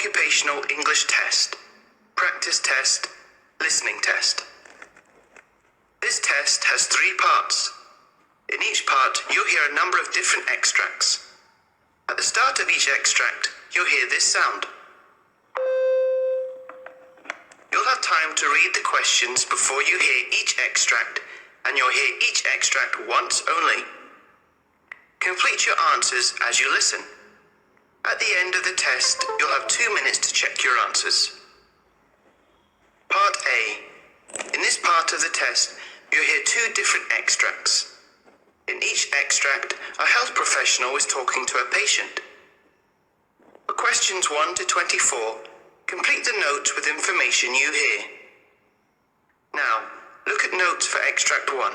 occupational English test, practice test, listening test. This test has 3 parts. In each part, you'll hear a number of different extracts. At the start of each extract, you'll hear this sound. You'll have time to read the questions before you hear each extract, and you'll hear each extract once only. Complete your answers as you listen. At the end of the test, you'll have 2 minutes to check your answers. Part A. In this part of the test, you'll hear 2 different extracts. In each extract, a health professional is talking to a patient. For questions 1 to 24, complete the notes with information you hear. Now, look at notes for extract 1.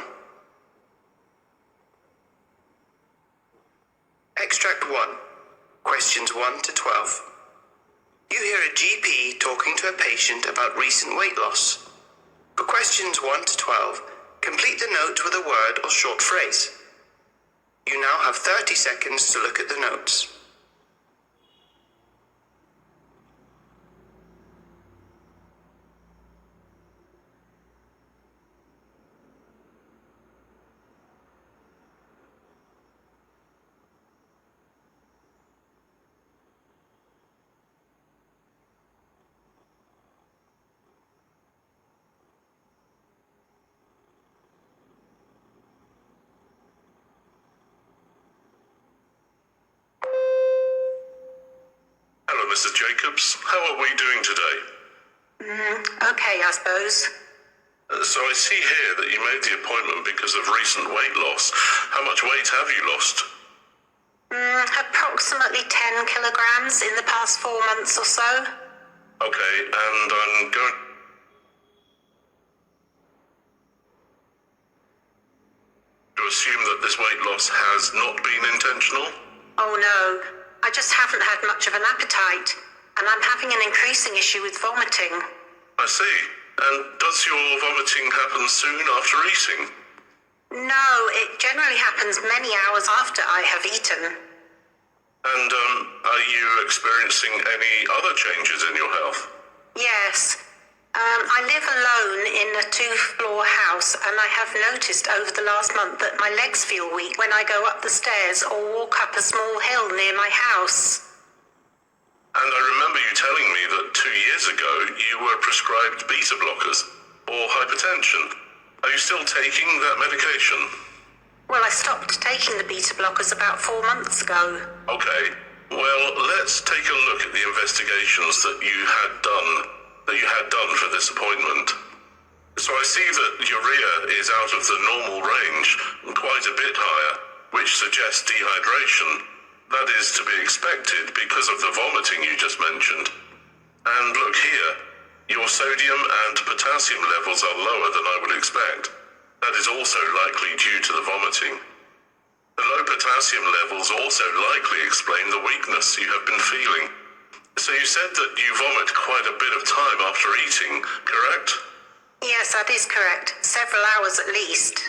Extract 1, questions 1 to 12. You hear a GP talking to a patient about recent weight loss. For questions 1 to 12, complete the note with a word or short phrase. You now have 30 seconds to look at the notes. Hello, Mrs. Jacobs. How are we doing today? Okay, I suppose. So I see here that you made the appointment because of recent weight loss. How much weight have you lost? Approximately 10 kilograms in the past 4 months or so. Okay, and I'm going to assume that this weight loss has not been intentional? Oh no, I just haven't had much of an appetite, and I'm having an increasing issue with vomiting. I see. And does your vomiting happen soon after eating? No, it generally happens many hours after I have eaten. And are you experiencing any other changes in your health? Yes. I live alone in a 2-floor house, and I have noticed over the last month that my legs feel weak when I go up the stairs or walk up a small hill near my house. And I remember you telling me that 2 years ago you were prescribed beta blockers or hypertension. Are you still taking that medication? Well, I stopped taking the beta blockers about 4 months ago. Okay. Well, let's take a look at the investigations that you had done for this appointment. So I see that urea is out of the normal range and quite a bit higher, which suggests dehydration. That is to be expected because of the vomiting you just mentioned. And look here, your sodium and potassium levels are lower than I would expect. That is also likely due to the vomiting. The low potassium levels also likely explain the weakness you have been feeling. So you said that you vomit quite a bit of time after eating, correct? Yes, that is correct. Several hours at least.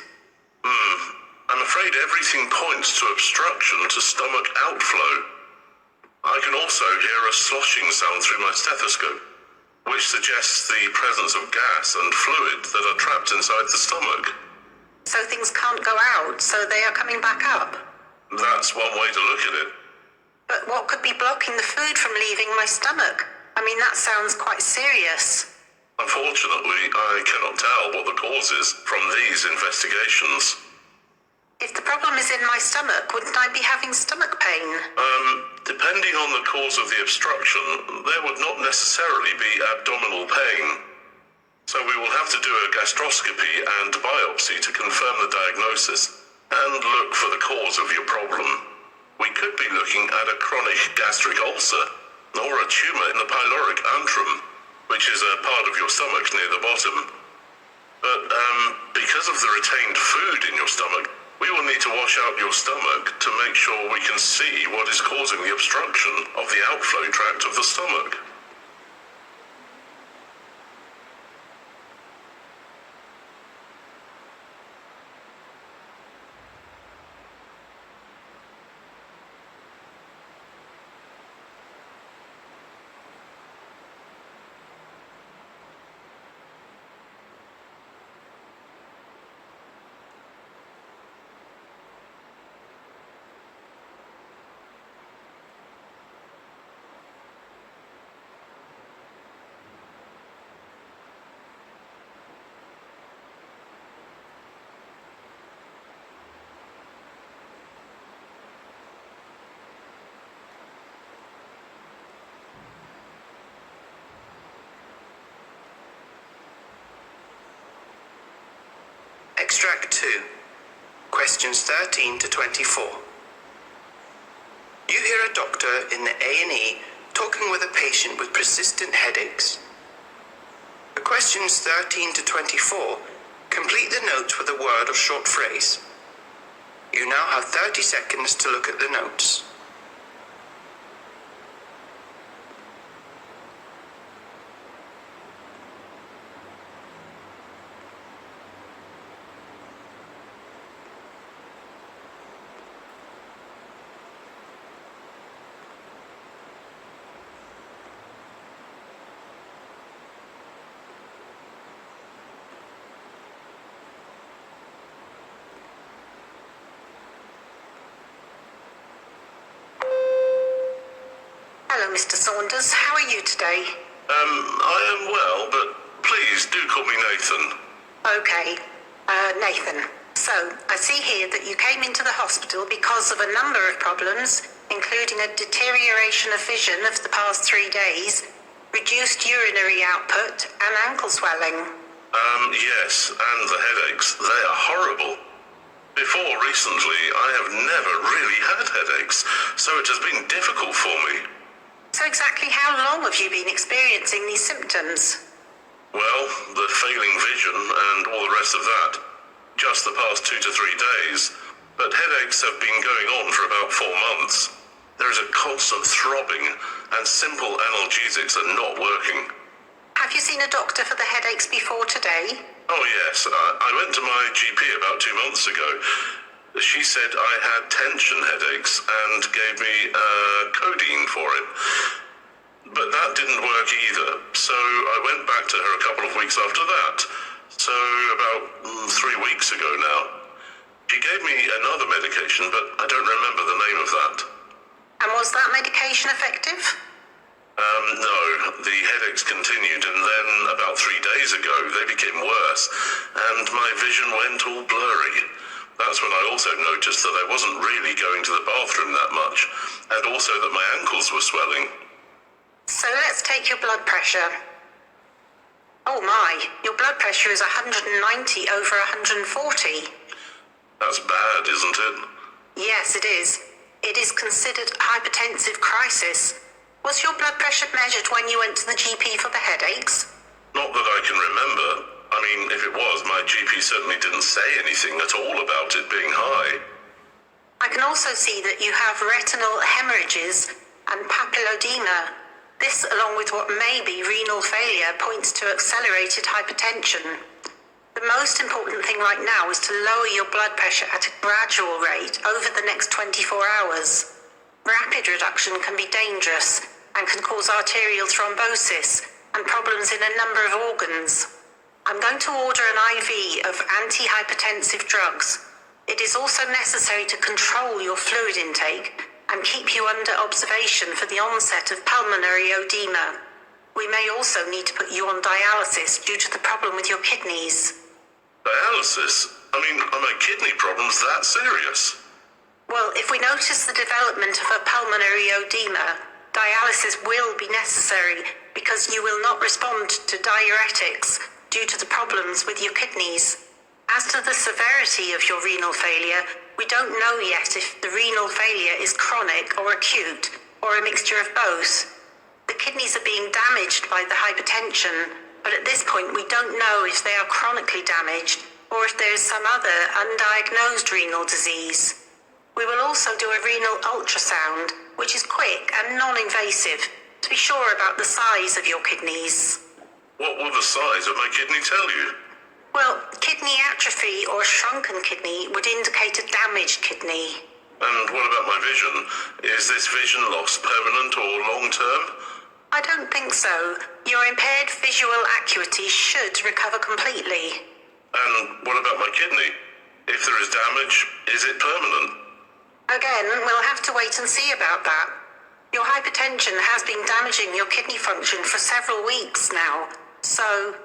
I'm afraid everything points to obstruction to stomach outflow. I can also hear a sloshing sound through my stethoscope, which suggests the presence of gas and fluid that are trapped inside the stomach. So things can't go out, so they are coming back up. That's one way to look at it. But what could be blocking the food from leaving my stomach? I mean, that sounds quite serious. Unfortunately, I cannot tell what the cause is from these investigations. If the problem is in my stomach, wouldn't I be having stomach pain? Depending on the cause of the obstruction, there would not necessarily be abdominal pain. So we will have to do a gastroscopy and biopsy to confirm the diagnosis and look for the cause of your problem. We could be looking at a chronic gastric ulcer or a tumor in the pyloric antrum, which is a part of your stomach near the bottom. But because of the retained food in your stomach, we will need to wash out your stomach to make sure we can see what is causing the obstruction of the outflow tract of the stomach. Extract 2. Questions 13 to 24. You hear a doctor in the A&E talking with a patient with persistent headaches. For questions 13 to 24, complete the notes with a word or short phrase. You now have 30 seconds to look at the notes. Hello, Mr. Saunders. How are you today? I am well, but please do call me Nathan. Okay. Nathan. So, I see here that you came into the hospital because of a number of problems, including a deterioration of vision of the past 3 days, reduced urinary output, and ankle swelling. Yes, and the headaches. They are horrible. Before recently, I have never really had headaches, so it has been difficult for me. So exactly how long have you been experiencing these symptoms? Well, the failing vision and all the rest of that. Just the past 2 to 3 days. But headaches have been going on for about 4 months. There is a constant throbbing, and simple analgesics are not working. Have you seen a doctor for the headaches before today? Oh yes, I went to my GP about 2 months ago. She said I had tension headaches and gave me codeine for it. But that didn't work either, so I went back to her a couple of weeks after that. So about 3 weeks ago now. She gave me another medication, but I don't remember the name of that. And was that medication effective? No, the headaches continued, and then about 3 days ago they became worse, and my vision went all blurry. That's when I also noticed that I wasn't really going to the bathroom that much, and also that my ankles were swelling. So let's take your blood pressure. Oh my, your blood pressure is 190 over 140. That's bad, isn't it? Yes, it is. It is considered hypertensive crisis. Was your blood pressure measured when you went to the GP for the headaches? Not that I can remember. I mean, if it was, my GP certainly didn't say anything at all about it being high. I can also see that you have retinal hemorrhages and papilledema. This, along with what may be renal failure, points to accelerated hypertension. The most important thing right now is to lower your blood pressure at a gradual rate over the next 24 hours. Rapid reduction can be dangerous and can cause arterial thrombosis and problems in a number of organs. I'm going to order an IV of antihypertensive drugs. It is also necessary to control your fluid intake and keep you under observation for the onset of pulmonary edema. We may also need to put you on dialysis due to the problem with your kidneys. Dialysis? I mean, are my kidney problems that serious? Well, if we notice the development of a pulmonary edema, dialysis will be necessary because you will not respond to diuretics due to the problems with your kidneys. As to the severity of your renal failure, we don't know yet if the renal failure is chronic or acute, or a mixture of both. The kidneys are being damaged by the hypertension, but at this point we don't know if they are chronically damaged or if there is some other undiagnosed renal disease. We will also do a renal ultrasound, which is quick and non-invasive, to be sure about the size of your kidneys. What will the size of my kidney tell you? Well, kidney atrophy or shrunken kidney would indicate a damaged kidney. And what about my vision? Is this vision loss permanent or long-term? I don't think so. Your impaired visual acuity should recover completely. And what about my kidney? If there is damage, is it permanent? Again, we'll have to wait and see about that. Your hypertension has been damaging your kidney function for several weeks now, so...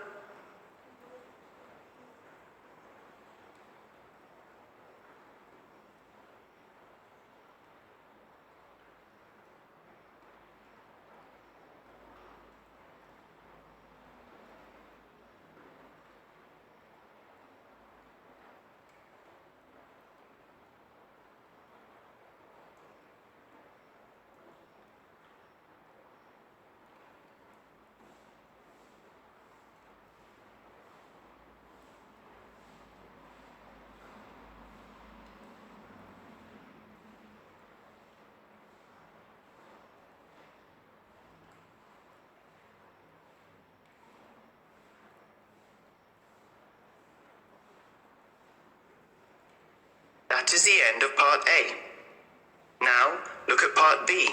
That is the end of Part A. Now, look at Part B.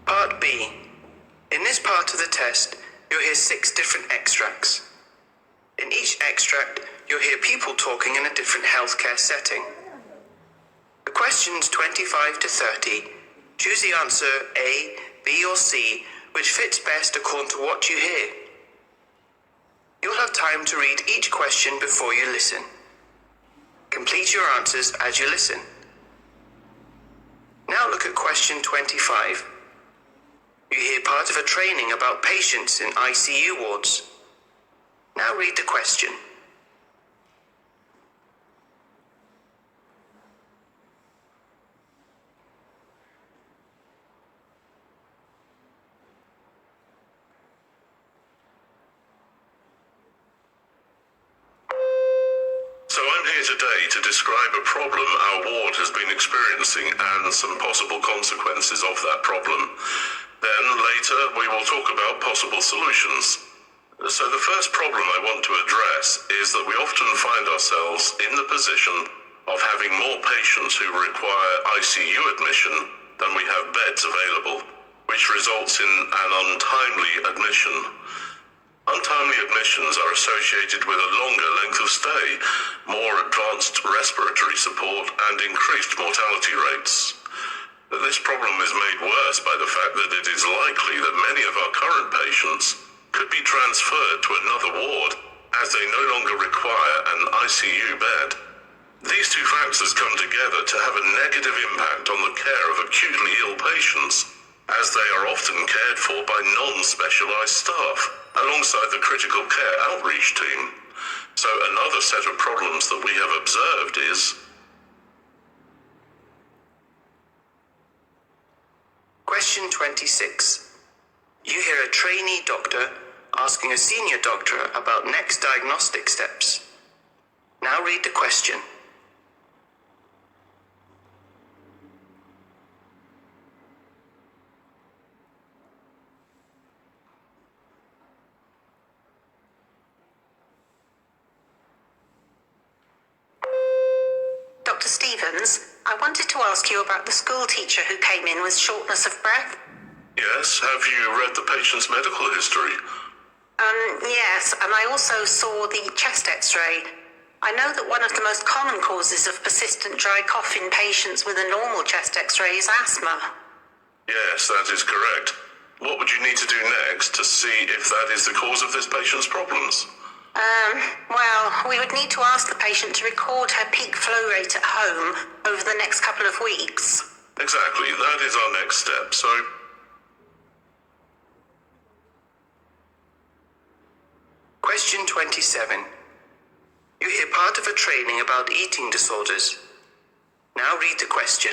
Part B. In this part of the test, you'll hear 6 different extracts. In each extract, you'll hear people talking in a different healthcare setting. For questions 25 to 30, choose the answer A, B, or C, which fits best according to what you hear. You'll have time to read each question before you listen. Complete your answers as you listen. Now look at question 25. You hear part of a training about patients in ICU wards. Now read the question. So I'm here today to describe a problem our ward has been experiencing and some possible consequences of that problem. Then later we will talk about possible solutions. So the first problem I want to address is that we often find ourselves in the position of having more patients who require ICU admission than we have beds available, which results in an untimely admission. Untimely admissions are associated with a longer length of stay, more advanced respiratory support, and increased mortality rates. This problem is made worse by the fact that it is likely that many of our current patients could be transferred to another ward as they no longer require an ICU bed. These two factors come together to have a negative impact on the care of acutely ill patients, as they are often cared for by non-specialized staff, alongside the critical care outreach team. So another set of problems that we have observed is Question 26. You hear a trainee doctor asking a senior doctor about next diagnostic steps. Now read the question. Dr. Stevens, I wanted to ask you about the school teacher who came in with shortness of breath. Yes, have you read the patient's medical history? Yes, and I also saw the chest x-ray. I know that one of the most common causes of persistent dry cough in patients with a normal chest x-ray is asthma. Yes, that is correct. What would you need to do next to see if that is the cause of this patient's problems? Well, we would need to ask the patient to record her peak flow rate at home over the next couple of weeks. Exactly, that is our next step, so Question 27. You hear part of a training about eating disorders. Now read the question.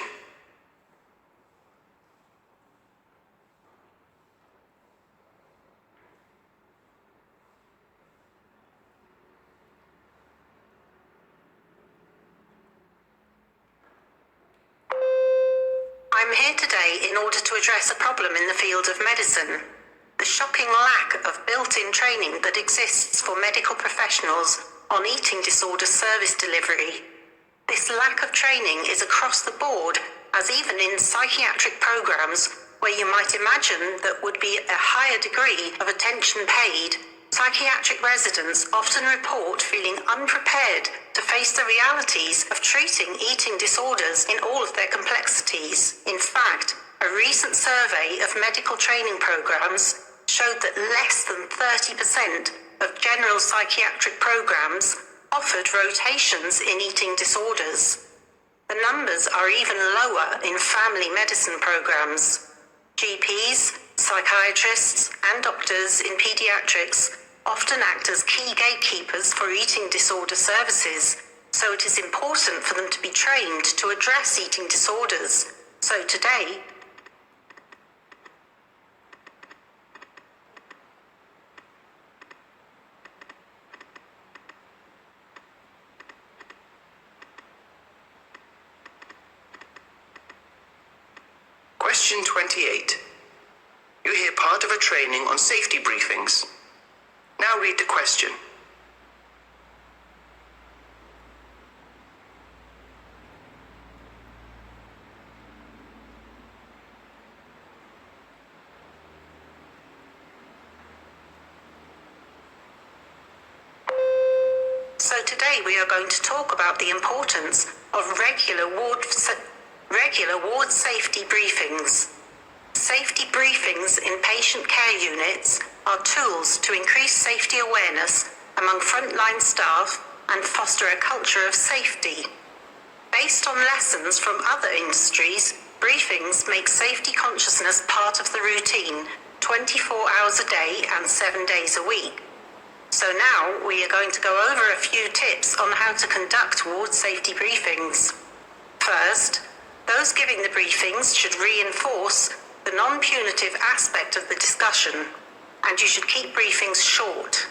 I'm here today in order to address a problem in the field of medicine. The shocking lack of built-in training that exists for medical professionals on eating disorder service delivery. This lack of training is across the board, as even in psychiatric programs where you might imagine that would be a higher degree of attention paid, psychiatric residents often report feeling unprepared to face the realities of treating eating disorders in all of their complexities. In fact, a recent survey of medical training programs showed that less than 30% of general psychiatric programs offered rotations in eating disorders. The numbers are even lower in family medicine programs. GPs, psychiatrists, and doctors in pediatrics often act as key gatekeepers for eating disorder services, so it is important for them to be trained to address eating disorders. So today, Question 28. You hear part of a training on safety briefings. Now read the question. today we are going to talk about the importance of regular ward safety briefings. Safety briefings in patient care units are tools to increase safety awareness among frontline staff and foster a culture of safety. Based on lessons from other industries, briefings make safety consciousness part of the routine 24 hours a day and 7 days a week. So now we are going to go over a few tips on how to conduct ward safety briefings. First, those giving the briefings should reinforce the non-punitive aspect of the discussion, and you should keep briefings short.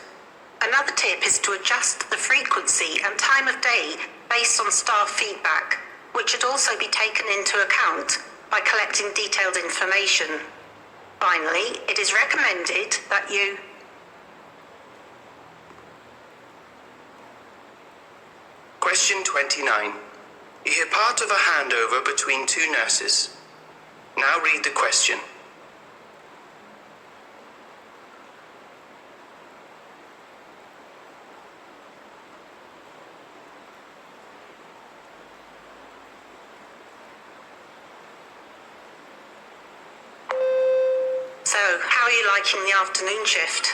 Another tip is to adjust the frequency and time of day based on staff feedback, which should also be taken into account by collecting detailed information. Finally, it is recommended that you Question 29. You hear part of a handover between two nurses. Now read the question. So, how are you liking the afternoon shift?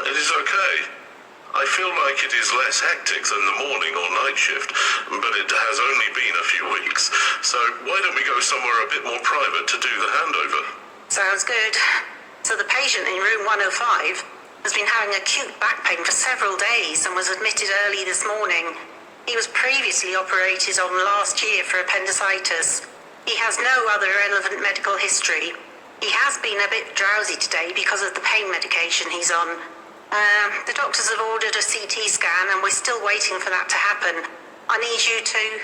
It is okay. I feel like it is less hectic than the morning or night shift, but it has only been a few weeks. So why don't we go somewhere a bit more private to do the handover? Sounds good. So the patient in room 105 has been having acute back pain for several days and was admitted early this morning. He was previously operated on last year for appendicitis. He has no other relevant medical history. He has been a bit drowsy today because of the pain medication he's on. The doctors have ordered a CT scan and we're still waiting for that to happen. I need you to...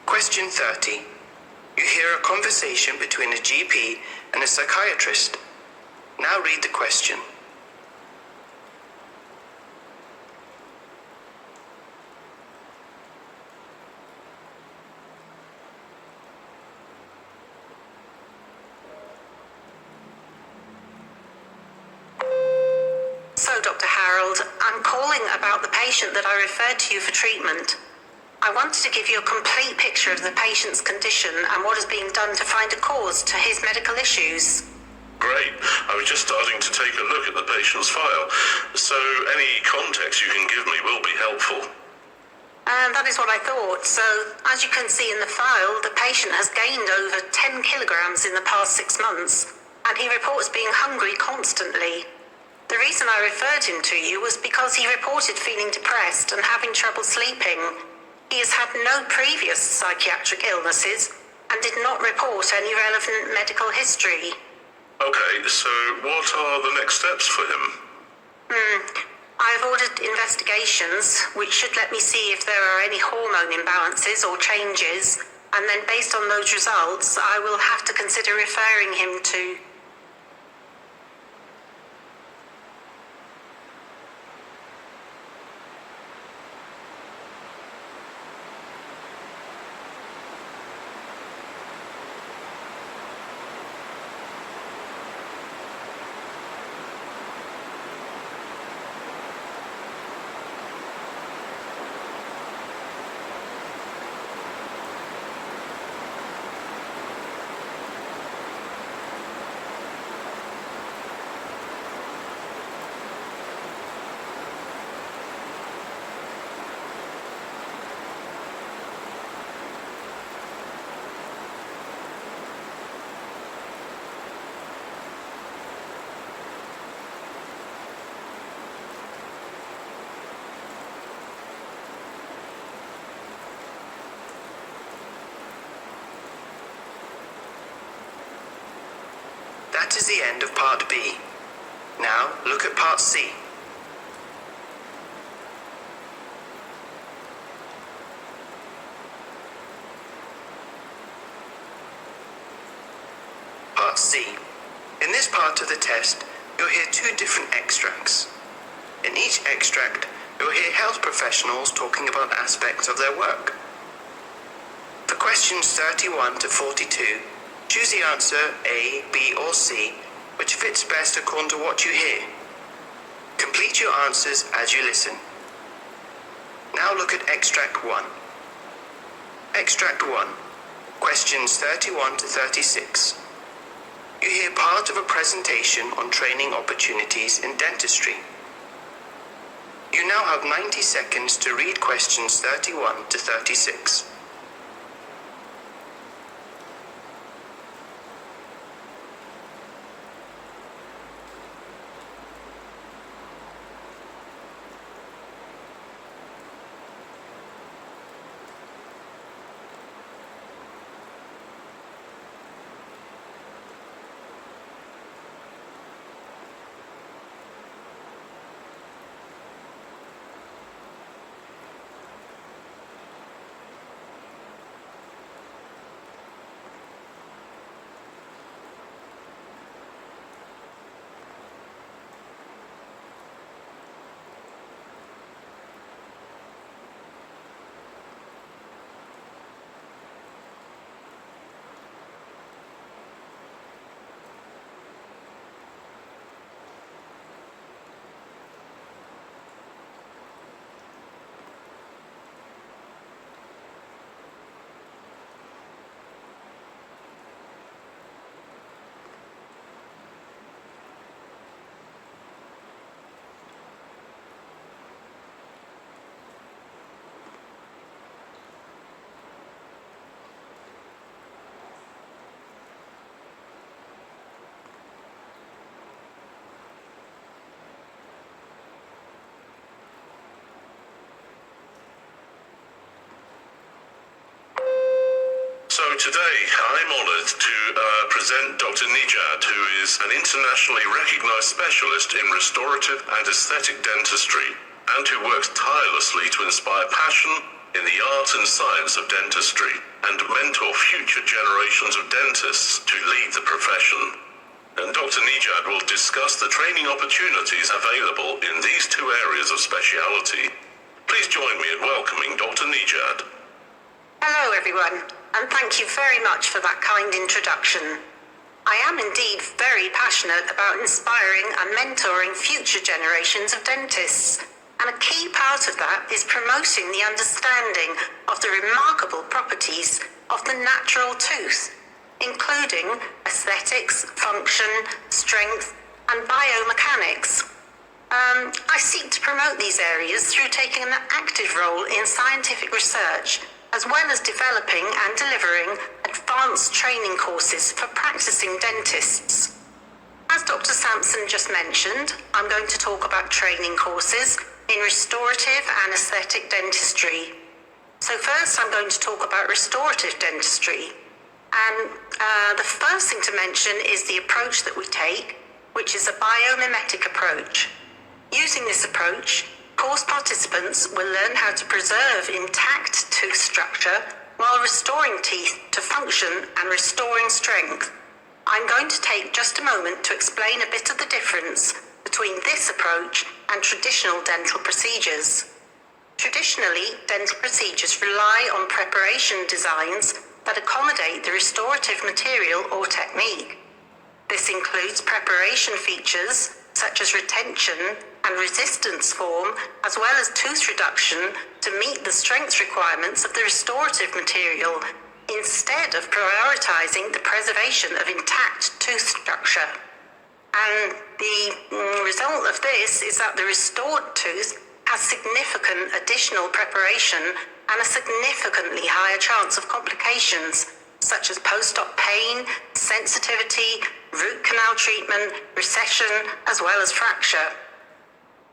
Question 30. You hear a conversation between a GP and a psychiatrist. Now read the question. So, Dr. Harold, I'm calling about the patient that I referred to you for treatment. I wanted to give you a complete picture of the patient's condition and what is being done to find a cause to his medical issues. Great. I was just starting to take a look at the patient's file, so any context you can give me will be helpful. That is what I thought. So, as you can see in the file, the patient has gained over 10 kilograms in the past 6 months, and he reports being hungry constantly. The reason I referred him to you was because he reported feeling depressed and having trouble sleeping. He has had no previous psychiatric illnesses and did not report any relevant medical history. Okay, so what are the next steps for him? I've ordered investigations, which should let me see if there are any hormone imbalances or changes, and then based on those results, I will have to consider referring him to... That is the end of Part B. Now look at Part C. Part C. In this part of the test, you'll hear two different extracts. In each extract, you'll hear health professionals talking about aspects of their work. For questions 31 to 42, choose the answer A, B, or C which fits best according to what you hear. Complete your answers as you listen. Now look at Extract 1. Extract 1. Questions 31 to 36. You hear part of a presentation on training opportunities in dentistry. You now have 90 seconds to read questions 31 to 36. So today, I'm honoured to present Dr. Nijad, who is an internationally recognised specialist in restorative and aesthetic dentistry, and who works tirelessly to inspire passion in the art and science of dentistry, and mentor future generations of dentists to lead the profession. And Dr. Nijad will discuss the training opportunities available in these two areas of speciality. Please join me in welcoming Dr. Nijad. Hello everyone, and thank you very much for that kind introduction. I am indeed very passionate about inspiring and mentoring future generations of dentists, and a key part of that is promoting the understanding of the remarkable properties of the natural tooth, including aesthetics, function, strength, and biomechanics. I seek to promote these areas through taking an active role in scientific research, as well as developing and delivering advanced training courses for practicing dentists. As Dr. Sampson just mentioned, I'm going to talk about training courses in restorative and aesthetic dentistry. So first I'm going to talk about restorative dentistry. And the first thing to mention is the approach that we take, which is a biomimetic approach. Using this approach, course participants will learn how to preserve intact tooth structure while restoring teeth to function and restoring strength. I'm going to take just a moment to explain a bit of the difference between this approach and traditional dental procedures. Traditionally, dental procedures rely on preparation designs that accommodate the restorative material or technique. This includes preparation features such as retention and resistance form, as well as tooth reduction to meet the strength requirements of the restorative material, instead of prioritizing the preservation of intact tooth structure. And the result of this is that the restored tooth has significant additional preparation and a significantly higher chance of complications, such as post-op pain, sensitivity, root canal treatment, recession, as well as fracture.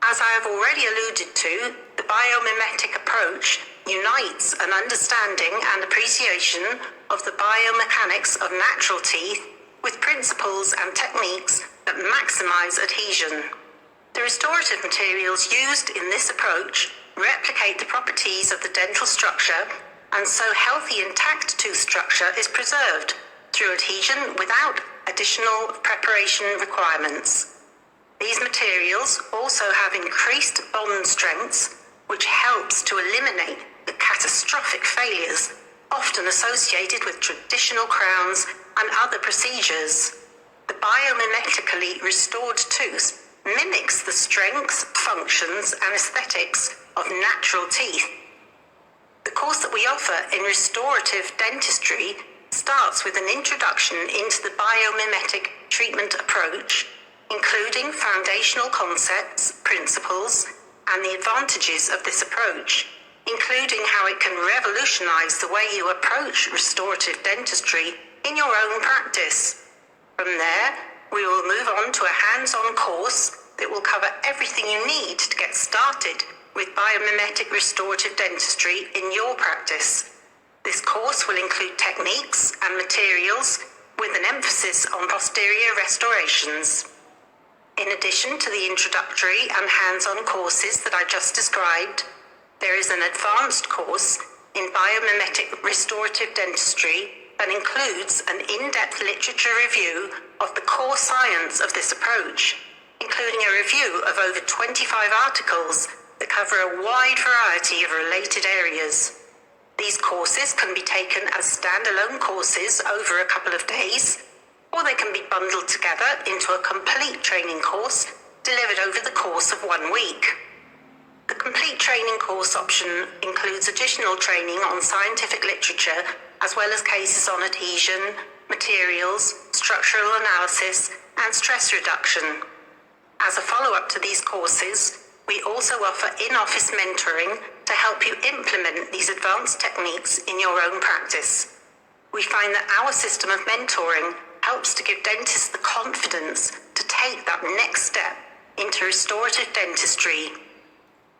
As I have already alluded to, the biomimetic approach unites an understanding and appreciation of the biomechanics of natural teeth with principles and techniques that maximize adhesion. The restorative materials used in this approach replicate the properties of the dental structure, and so healthy intact tooth structure is preserved through adhesion without additional preparation requirements. These materials also have increased bond strengths, which helps to eliminate the catastrophic failures often associated with traditional crowns and other procedures. The biomimetically restored tooth mimics the strengths, functions, and aesthetics of natural teeth. The course that we offer in restorative dentistry starts with an introduction into the biomimetic treatment approach, including foundational concepts, principles, and the advantages of this approach, including how it can revolutionize the way you approach restorative dentistry in your own practice. From there, we will move on to a hands-on course that will cover everything you need to get started with biomimetic restorative dentistry in your practice. This course will include techniques and materials with an emphasis on posterior restorations. In addition to the introductory and hands-on courses that I just described, there is an advanced course in biomimetic restorative dentistry that includes an in-depth literature review of the core science of this approach, including a review of over 25 articles that cover a wide variety of related areas. These courses can be taken as standalone courses over a couple of days, or they can be bundled together into a complete training course delivered over the course of 1 week. The complete training course option includes additional training on scientific literature, as well as cases on adhesion, materials, structural analysis, and stress reduction. As a follow-up to these courses, we also offer in-office mentoring to help you implement these advanced techniques in your own practice. We find that our system of mentoring helps to give dentists the confidence to take that next step into restorative dentistry.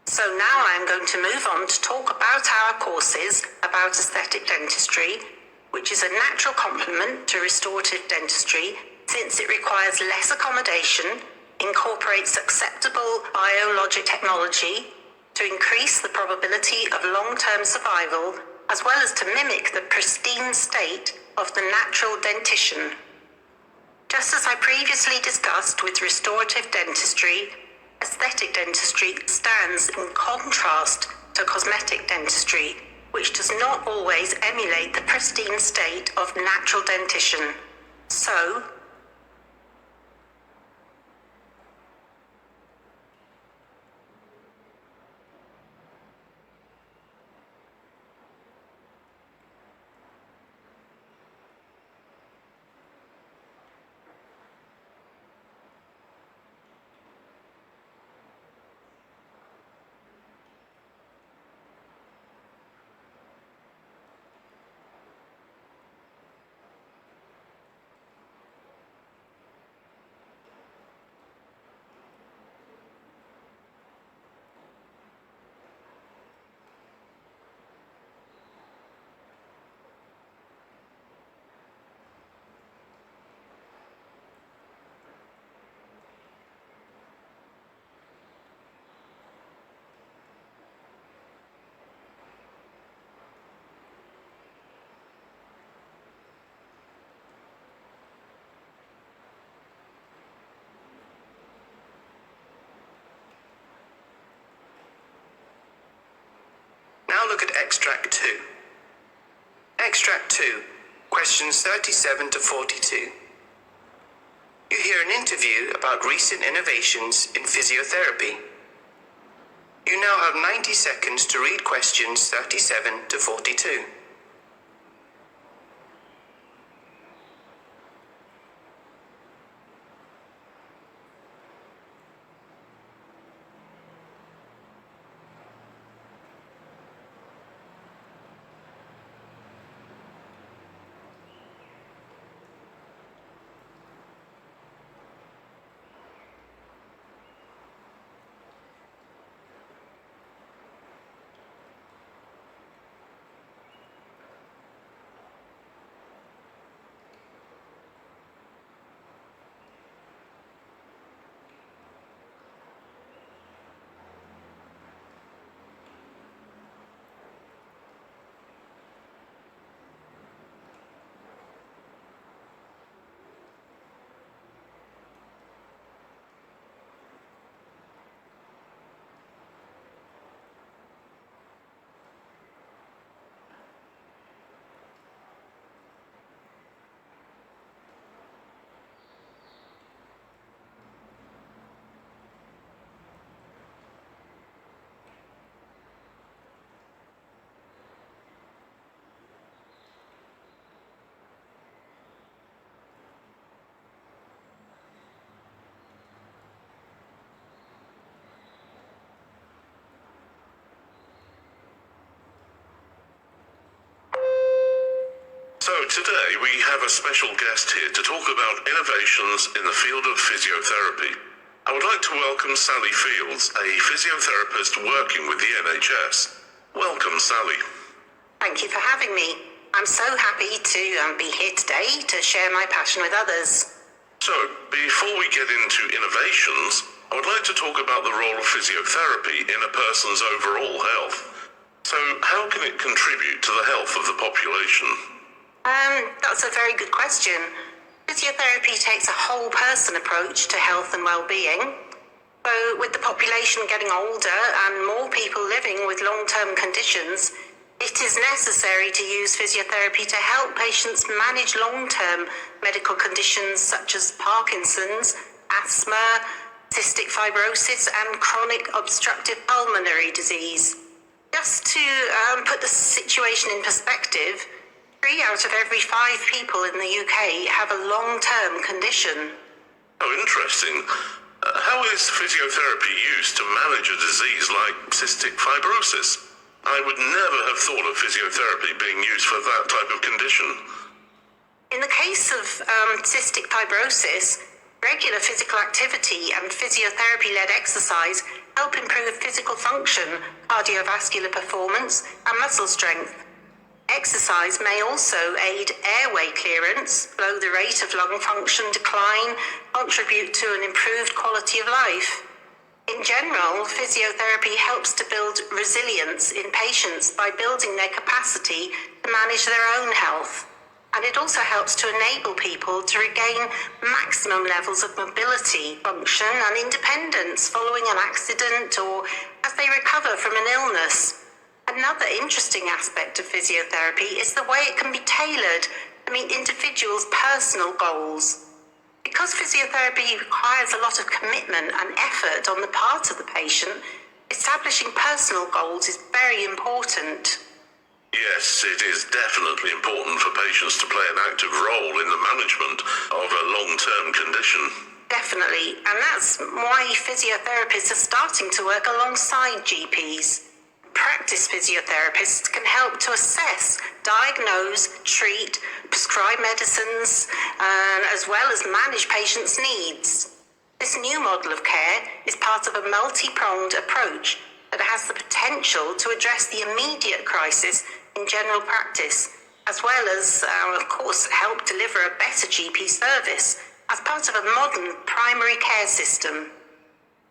So now I'm going to move on to talk about our courses about aesthetic dentistry, which is a natural complement to restorative dentistry since it requires less accommodation, incorporates acceptable biologic technology to increase the probability of long-term survival, as well as to mimic the pristine state of the natural dentition. Just as I previously discussed with restorative dentistry, aesthetic dentistry stands in contrast to cosmetic dentistry, which does not always emulate the pristine state of natural dentition. So, now look at Extract 2. Extract 2, questions 37 to 42. You hear an interview about recent innovations in physiotherapy. You now have 90 seconds to read questions 37 to 42. today we have a special guest here to talk about innovations in the field of physiotherapy. I would like to welcome Sally Fields, a physiotherapist working with the NHS. Welcome, Sally. Thank you for having me. I'm so happy to be here today to share my passion with others. So, before we get into innovations, I would like to talk about the role of physiotherapy in a person's overall health. So, how can it contribute to the health of the population? That's a very good question. Physiotherapy takes a whole person approach to health and well-being. So, with the population getting older and more people living with long-term conditions, it is necessary to use physiotherapy to help patients manage long-term medical conditions such as Parkinson's, asthma, cystic fibrosis, and chronic obstructive pulmonary disease. Just to put the situation in perspective, 3 out of every 5 people in the UK have a long-term condition. Oh, interesting. How is physiotherapy used to manage a disease like cystic fibrosis? I would never have thought of physiotherapy being used for that type of condition. In the case of cystic fibrosis, regular physical activity and physiotherapy-led exercise help improve physical function, cardiovascular performance, and muscle strength. Exercise may also aid airway clearance, slow the rate of lung function decline, contribute to an improved quality of life. In general, physiotherapy helps to build resilience in patients by building their capacity to manage their own health. And it also helps to enable people to regain maximum levels of mobility, function, and independence following an accident or as they recover from an illness. Another interesting aspect of physiotherapy is the way it can be tailored to meet individuals' personal goals. Because physiotherapy requires a lot of commitment and effort on the part of the patient, establishing personal goals is very important. Yes, it is definitely important for patients to play an active role in the management of a long-term condition. Definitely, and that's why physiotherapists are starting to work alongside GPs. Practice physiotherapists can help to assess, diagnose, treat, prescribe medicines, as well as manage patients' needs. This new model of care is part of a multi-pronged approach that has the potential to address the immediate crisis in general practice, as well as, of course, help deliver a better GP service as part of a modern primary care system.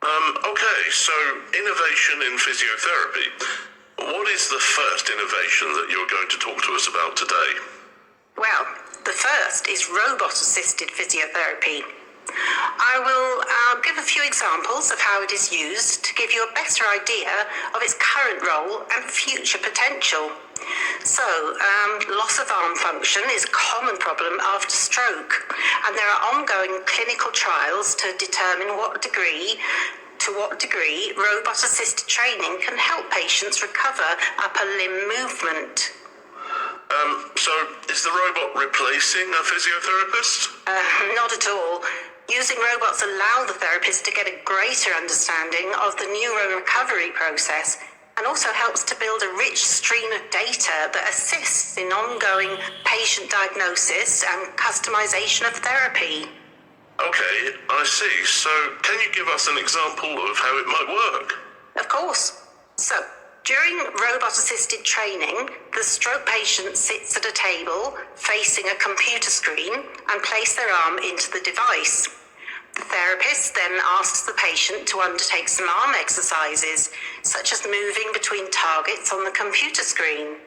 Okay, so innovation in physiotherapy. What is the first innovation that you're going to talk to us about today? Well, the first is robot-assisted physiotherapy. I will give a few examples of how it is used to give you a better idea of its current role and future potential. So, loss of arm function is a common problem after stroke, and there are ongoing clinical trials to determine to what degree robot-assisted training can help patients recover upper limb movement. So is the robot replacing a physiotherapist? Not at all. Using robots allow the therapist to get a greater understanding of the neuro-recovery process and also helps to build a rich stream of data that assists in ongoing patient diagnosis and customization of therapy. Okay, I see. So can you give us an example of how it might work? Of course. So, during robot-assisted training, the stroke patient sits at a table facing a computer screen and place their arm into the device. The therapist then asks the patient to undertake some arm exercises, such as moving between targets on the computer screen.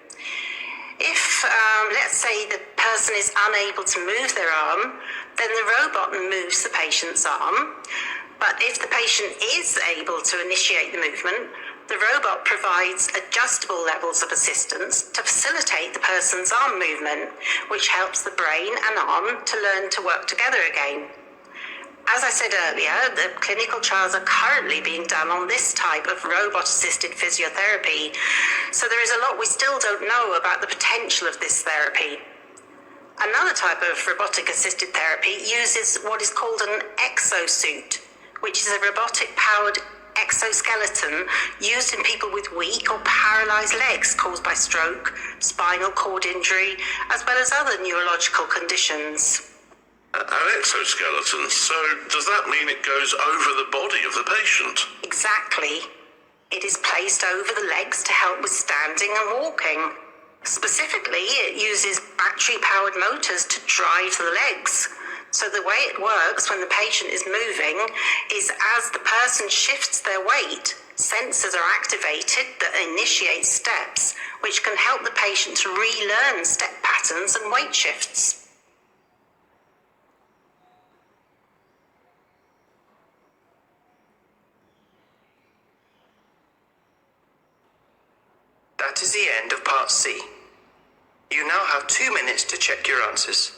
If, let's say, the person is unable to move their arm, then the robot moves the patient's arm. But if the patient is able to initiate the movement, the robot provides adjustable levels of assistance to facilitate the person's arm movement, which helps the brain and arm to learn to work together again. As I said earlier, the clinical trials are currently being done on this type of robot-assisted physiotherapy, so there is a lot we still don't know about the potential of this therapy. Another type of robotic-assisted therapy uses what is called an exosuit, which is a robotic-powered exoskeleton used in people with weak or paralyzed legs caused by stroke, spinal cord injury, as well as other neurological conditions. An exoskeleton, so does that mean it goes over the body of the patient? Exactly. It is placed over the legs to help with standing and walking. Specifically, it uses battery-powered motors to drive the legs. So the way it works when the patient is moving is as the person shifts their weight, sensors are activated that initiate steps, which can help the patient to relearn step patterns and weight shifts. That is the end of Part C. You now have 2 minutes to check your answers.